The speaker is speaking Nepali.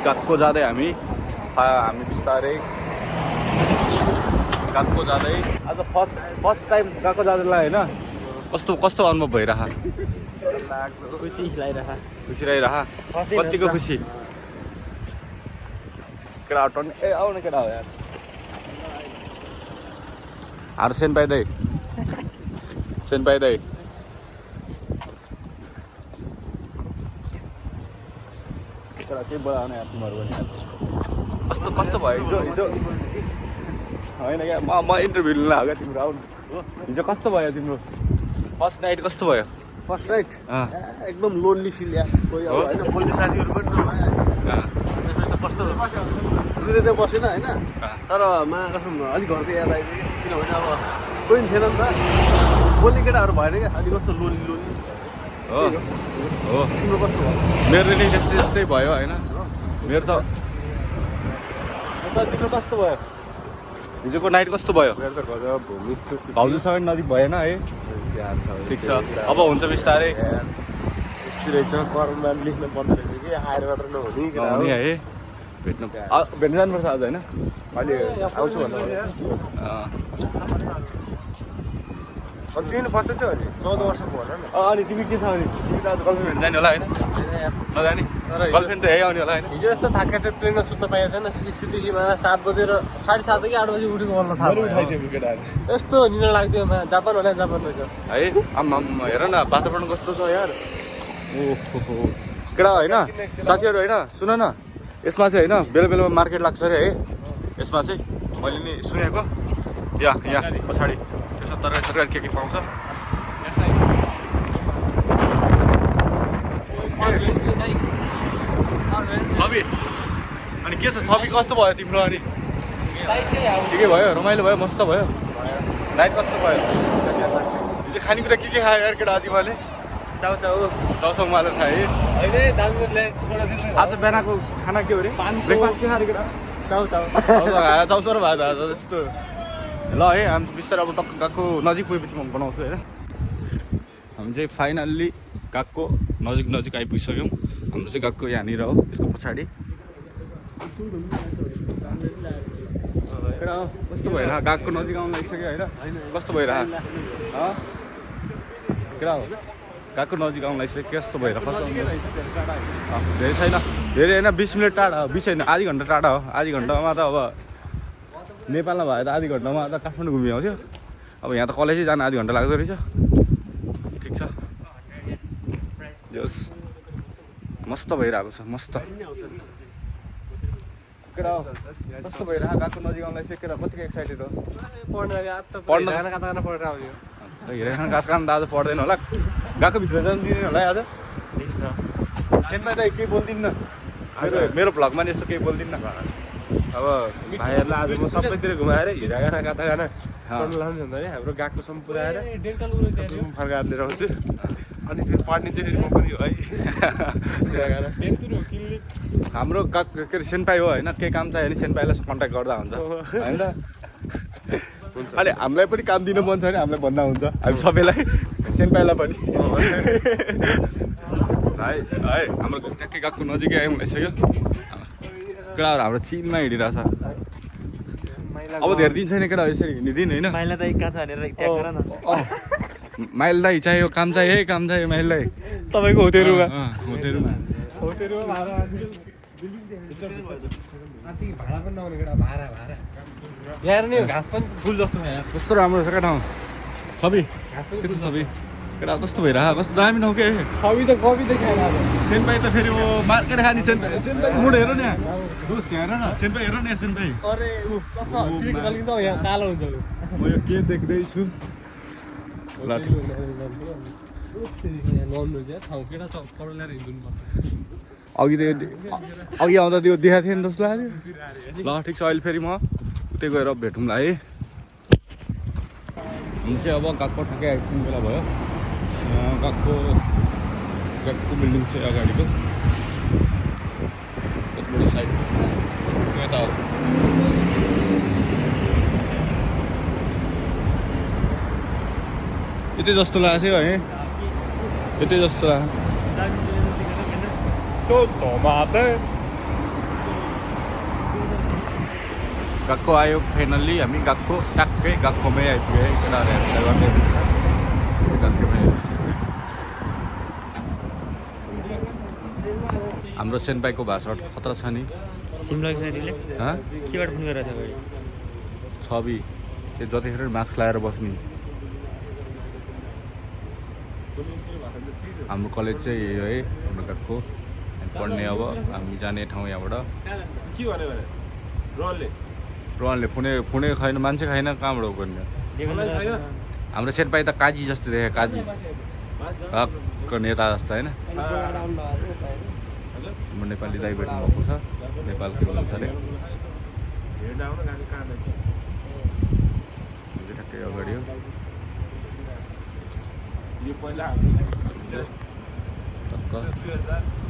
गएको जाँदै हामी बिस्तारै गएको जाँदै आज फर्स्ट टाइम गएको जाँदैलाई होइन कस्तो अनुभव भइरह खुसी लागिरह कतिको खुसी केटा टन ए आउन केटा हो यार आर सेन पाइदै केटा के बोलाउने यार तिमीहरू पनि कस्तो भयो हिजो होइन क्या म इन्टरभ्यू लिन लाग्यो तिम्रो आउनु हिजो कस्तो भयो तिम्रो फर्स्ट नाइट कस्तो भयो फर्स्ट राइट एकदम लोन्ली फिल यार कोही अब होइन बोल्ने साथीहरू पनि नभए कस्तो हृदय त बसेन होइन तर कसम अलिक घरको याद आइदियो कि किनभने अब कोही थिएन नि त बोल्ने केटाहरू भएन क्या अलिक कस्तो लोन्ली हो तिम्रो कस्तो भयो मेरो नि त्यस्तै भयो होइन मेरो त तिम्रो कस्तो भयो हिजोको नाइट कस्तो भयो मेरो त गजब मिठो भाउजूसँग नजिक भएन है ठिक छ अब हुन्छ बिस्तारै यस्तो रहेछ करमा लेख्नु पर्दो रहेछ कि आएर मात्र नहुने है भेट्नु जानुपर्छ आज होइन अहिले आउँछु भन्नु अनि तिमी बच्चा थियो अनि 14 वर्षको भन न अनि तिमी के छ अनि तिमी त आज गर्लफ्रेन्ड जाने होला होइन नजाने गर्लफ्रेन्ड त यही आउने होला होइन हिजो यस्तो थाकेको थियो ट्रेनमा सुत्न पाएको थिएन सुतेसीमा 7 बजेर 7:30 कि 8 बजी उठेको बल्ल थाहा यस्तो निन्द्रा लाग्थ्यो जापान होला जापान रहेछ है आम्मा हेर न वातावरण कस्तो छ यार ओहो केटा होइन साथीहरू होइन सुन न यसमा चाहिँ होइन बेला मार्केट लाग्छ अरे है यसमा चाहिँ मैले नि सुनेको यहाँ पछाडि त्यसमा तरकारी के पाउँछ छवि अनि के छ छवि कस्तो भयो तिम्रो अनि ठिकै भयो रमाइलो भयो मस्त भयो नाइट कस्तो भयो हिजो खानेकुरा के खायो यार केटा तिमीले चाउचाउ माले खाए आज बिहानको खाना के हो अरे ब्रेकफास्ट के खायो केटा चाउचाउ भात जस्तो ल है हामी बिस्तारै अब टक्क गएको नजिक पुगेपछि म बनाउँछु होइन हामी चाहिँ फाइनल्ली गएको नजिक आइपुगिसक्यौँ हाम्रो चाहिँ गएको यहाँनिर हो यसको पछाडि कस्तो भइरह गएको नजिक आउनु लागिसक्यो होइन कस्तो भइरह केटा हो गएको नजिक आउनु लागिसक्यो कस्तो भइरह धेरै छैन धेरै होइन 20 मिनट टाढा हो 20 होइन आधी घन्टा टाढा हो आधी घन्टामा त अब नेपालमा भयो त आधी घन्टामा त काठमाडौँ घुमिआउँथ्यो अब यहाँ त कलेजै जान आधी घन्टा लाग्दो रहेछ ठिक छ जस मस्त भइरहेको छ मस्त केटा हो कस्तो भइरहेको गएको नजिक आउनुलाई चाहिँ केटा कतिको एक्साइटेड हो पढ्न हेरेर कहाँ त आज पढ्दैन होला गएको भित्र जानु दिँदैन होला आज सेनमा त केही बोल्दिनँ मेरो भ्लगमा नि यस्तो केही बोल्दिनँ अब भाइहरूलाई आज म सबैतिर घुमाएर हिरा गाना गाता गाना पढ्नु लान्छ भने हाम्रो गएको सम्म पुऱ्याएर फर्काएर लिएर आउँछु अनि फेरि पढ्ने चाहिँ फेरि म पनि हो है हिरा गाना हाम्रो के अरे सेनपाई हो होइन केही काम चाहियो भने सेनपाईलाई कन्ट्याक्ट गर्दा हुन्छ होइन अनि हामीलाई पनि काम दिनु मन छ भने हामीलाई भन्दा हुन्छ हामी सबैलाई सेनपाईलाई पनि है हाम्रो ट्याक्कै गएको नजिकै आयौँ भइसक्यो केटाहरू हाम्रो चिनमा हिँडिरहेछ अब धेरै दिन छैन केटा यसरी हिँड्ने दिन होइन माइल दाइ चाहियो काम चाहियो है काम चाहियो माइल दाइ तपाईँको होटेलमा यहाँ नि घाँस पनि फुल जस्तो छ यहाँ कस्तो राम्रो छ केटा छवि कस्तो छवि केटा कस्तो भइरह कस्तो दामी नौ के छवि त कवि देखाएर सेनपाई त फेरि वो मार्केट खाने सेनपाई मुड हेर न यहाँ दोस्त यहाँ हेर न सेनपाई हेर न यहाँ सेनपाई अरे यहाँ कालो हुन्छ म यो के देख्दैछु ल अघि आउँदा त्यो देखाएको थिएँ नि जस्तो लाग्यो ल ठिक छ अहिले फेरि म उतै गएर भेटौँला है हामी चाहिँ अब गएको ठ्याक्कै आइपुग्ने बेला भयो गएको बिल्डिङ चाहिँ अगाडिको बडी साइड यता हो यतै जस्तो लागेको थियो है यतै जस्तो लाग्यो गएको आयो फाइनल्ली हामी गएको ट्याक्कै गएकोमै आइपुग्यो है केटाहरू गएकोमै हाम्रो सेन्पाईको भाषा खतरा छ नि छवि त्यो जतिखेर मास्क लगाएर बस्ने हाम्रो कलेज चाहिँ यही हो है हाम्रो गएको पढ्ने अब हामी जाने ठाउँ यहाँबाट रोहनले फुने छैन मान्छे छैन कहाँबाट गर्ने हाम्रो सेन्पाई त काजी जस्तो देखे काजी हकको नेता जस्तो होइन हाम्रो नेपाली दाइ भेट्नु भएको छ नेपालकै हुनुहुन्छ अरे ठ्याक्कै अगाडि हो टक्क